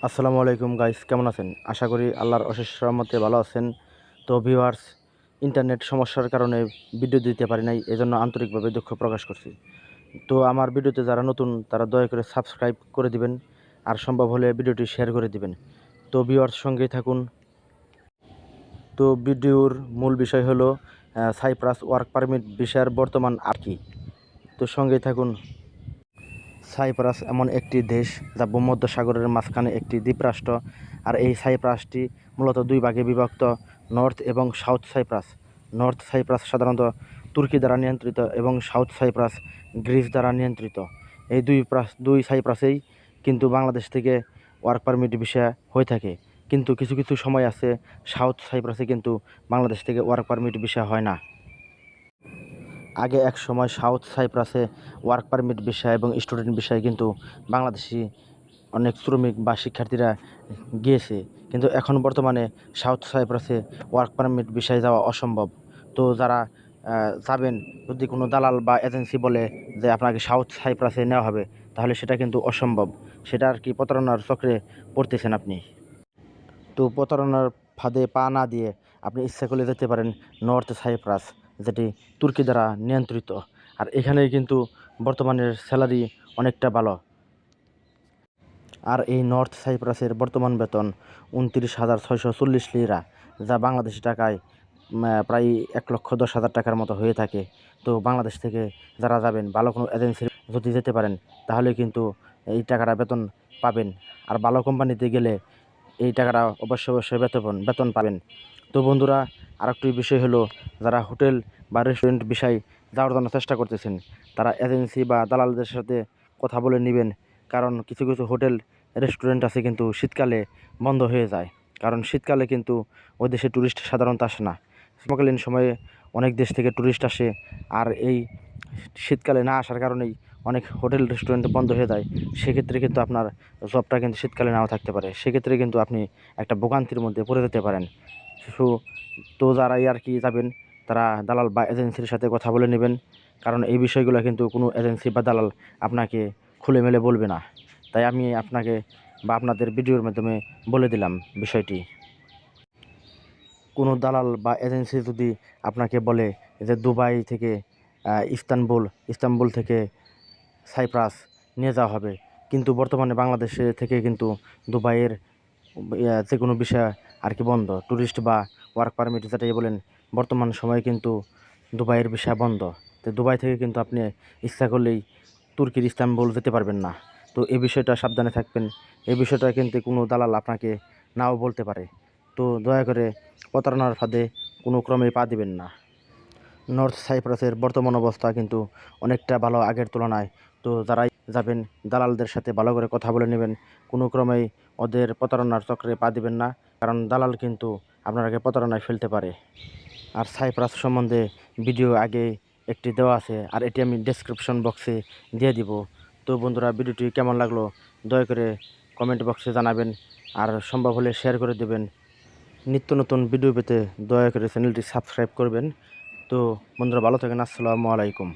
আসসালামু আলাইকুম গাইস, কেমন আছেন? আশা করি আল্লাহর অশেষ রহমতে ভালো আছেন। তো ভিউয়ার্স, ইন্টারনেট সমস্যার কারণে ভিডিও দিতে পারি নাই, এজন্য আন্তরিকভাবে দুঃখ প্রকাশ করছি। তো আমার ভিডিওতে যারা নতুন তারা দয়া করে সাবস্ক্রাইব করে দিবেন, আর সম্ভব হলে ভিডিওটি শেয়ার করে দিবেন। তো ভিউয়ার্স, সঙ্গেই থাকুন। তো ভিডিওর মূল বিষয় হলো সাইপ্রাস ওয়ার্ক পারমিট বিষয়ের বর্তমান আর কি। তো সঙ্গেই থাকুন। সাইপ্রাস এমন একটি দেশ যা ভূমধ্যসাগরের মাঝখানে একটি দ্বীপরাষ্ট্র। আর এই সাইপ্রাসটি মূলত দুই ভাগে বিভক্ত, নর্থ এবং সাউথ সাইপ্রাস। নর্থ সাইপ্রাস সাধারণত তুর্কি দ্বারা নিয়ন্ত্রিত এবং সাউথ সাইপ্রাস গ্রিস দ্বারা নিয়ন্ত্রিত। এই দুই সাইপ্রাসেই কিন্তু বাংলাদেশ থেকে ওয়ার্ক পারমিট ভিসা হয়ে থাকে, কিন্তু কিছু কিছু সময় আছে সাউথ সাইপ্রাসে কিন্তু বাংলাদেশ থেকে ওয়ার্ক পারমিট ভিসা হয় না। আগে এক সময় সাউথ সাইপ্রাসে ওয়ার্ক পারমিট ভিসা এবং স্টুডেন্ট ভিসায় কিন্তু বাংলাদেশি অনেক শ্রমিক বা শিক্ষার্থীরা গিয়েছে, কিন্তু এখন বর্তমানে সাউথ সাইপ্রাসে ওয়ার্ক পারমিট ভিসায় যাওয়া অসম্ভব। তো যারা যাবেন, যদি কোনো দালাল বা এজেন্সি বলে যে আপনাকে সাউথ সাইপ্রাসে নেওয়া হবে, তাহলে সেটা কিন্তু অসম্ভব। সেটা আর কি প্রতারণার চক্রে পড়তেছেন আপনি। তো প্রতারণার ফাঁদে পা না দিয়ে আপনি ইচ্ছা করলে যেতে পারেন নর্থ সাইপ্রাস, যেটি তুর্কি দ্বারা নিয়ন্ত্রিত। আর এখানে কিন্তু বর্তমানের স্যালারি অনেকটা ভালো। আর এই নর্থ সাইপ্রাসের বর্তমান বেতন 29,640 লিরা, যা বাংলাদেশি টাকায় প্রায় 1,10,000 টাকার মতো হয়ে থাকে। তো বাংলাদেশ থেকে যারা যাবেন, ভালো কোনো এজেন্সির যদি যেতে পারেন, তাহলে কিন্তু এই টাকাটা বেতন পাবেন। আর ভালো কোম্পানিতে গেলে এই টাকাটা অবশ্যই বেতন পাবেন। তো বন্ধুরা, আরেকটি বিষয় হলো, যারা হোটেল বা রেস্টুরেন্ট বিষয়ে যাওয়ার জন্য চেষ্টা করতেছেন, তারা এজেন্সি বা দালালদের সাথে কথা বলে নেবেন। কারণ কিছু কিছু হোটেল রেস্টুরেন্ট আছে কিন্তু শীতকালে বন্ধ হয়ে যায়, কারণ শীতকালে কিন্তু ওই দেশে ট্যুরিস্ট সাধারণত আসে না। গ্রীষ্মকালীন সময়ে অনেক দেশ থেকে ট্যুরিস্ট আসে, আর এই শীতকালে না আসার কারণেই অনেক হোটেল রেস্টুরেন্ট বন্ধ হয়ে যায়। সেক্ষেত্রে কিন্তু আপনার জবটা কিন্তু শীতকালে নাও থাকতে পারে, সেক্ষেত্রে কিন্তু আপনি একটা ভোগান্তির মধ্যে পড়ে যেতে পারেন। সো তো যারাই আর কি যাবেন, তারা দালাল বা এজেন্সির সাথে কথা বলে নেবেন, কারণ এই বিষয়গুলো কিন্তু কোনো এজেন্সি বা দালাল আপনাকে খুলে মেলে বলবে না। তাই আমি আপনাকে বা আপনাদের ভিডিওর মাধ্যমে বলে দিলাম বিষয়টি। কোনো দালাল বা এজেন্সি যদি আপনাকে বলে যে দুবাই থেকে ইস্তানবুল থেকে সাইপ্রাস নিয়ে যাওয়া হবে, কিন্তু বর্তমানে বাংলাদেশে থেকে কিন্তু দুবাইয়ের যে কোনো বিষয় আর কি বন্ধ, ট্যুরিস্ট বা ওয়ার্ক পারমিট যেটাই বলেন, বর্তমান সময়ে কিন্তু দুবাইয়ের ভিসা বন্ধ। তো দুবাই থেকে কিন্তু আপনি ইচ্ছা করলেই তুর্কির ইস্তানবুল যেতে পারবেন না। তো এই বিষয়টা সাবধানে থাকবেন। এই বিষয়টা কিন্তু কোনো দালাল আপনাকে নাও বলতে পারে। তো দয়া করে প্রতারণার ফাঁদে কোনো ক্রমেই পা দিবেন না। নর্থ সাইপ্রাসের বর্তমান অবস্থা কিন্তু অনেকটা ভালো আগের তুলনায়। তো যারাই যাবেন, দালালদের সাথে ভালো করে কথা বলে নেবেন। কোনো ক্রমেই ওদের প্রতারণার চক্রে পা দিবেন না, কারণ দালাল কিন্তু আপনাকে প্রতারণায় ফেলতে পারে। আর সাইপ্রাস সম্বন্ধে ভিডিও আগে একটি দেওয়া আছে, আর এটি আমি ডেসক্রিপশন বক্সে দিয়ে দিব। তো বন্ধুরা, ভিডিওটি কেমন লাগলো দয়া করে কমেন্ট বক্সে জানাবেন, আর সম্ভব হলে শেয়ার করে দেবেন। নিত্য নতুন ভিডিও পেতে দয়া করে চ্যানেলটি সাবস্ক্রাইব করবেন। তো বন্ধুরা, ভালো থাকেন। আসসালামু আলাইকুম।